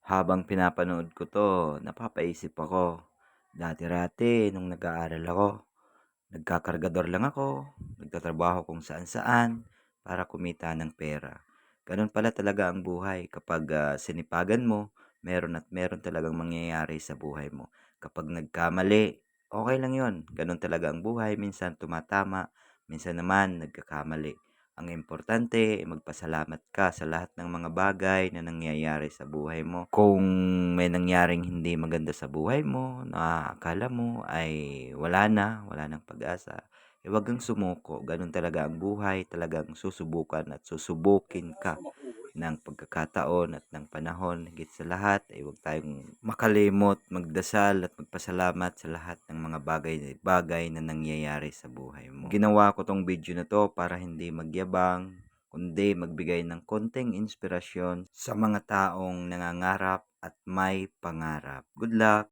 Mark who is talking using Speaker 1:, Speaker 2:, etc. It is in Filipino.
Speaker 1: Habang pinapanood ko 'to, napapaisip ako. Dati-rati nung nag-aaral ako, nagkakargador lang ako, nagtatrabaho kung saan-saan para kumita ng pera. Gano'n pala talaga ang buhay kapag, sinipagan mo, meron at meron talagang mangyayari sa buhay mo. Kapag nagkamali, okey lang 'yun, gano'n talaga ang buhay, minsan tumatama, minsan naman nagkakamali. Ang importante, magpasalamat ka sa lahat ng mga bagay na nangyayari sa buhay mo. Kung may nangyaring hindi maganda sa buhay mo na akala mo ay wala ng pag-asa, huwag kang sumuko. Gano'n talaga ang buhay, talagang susubukan at susubukin ka ng pagkakataon at ng panahon. Higit sa lahat ay huwag tayong makalimot, magdasal at magpasalamat sa lahat ng mga bagay na nangyayari sa buhay mo. Ginawa ko 'tong video na 'to para hindi magyabang, kundi magbigay ng konting inspirasyon sa mga taong nangangarap at may pangarap. Good luck!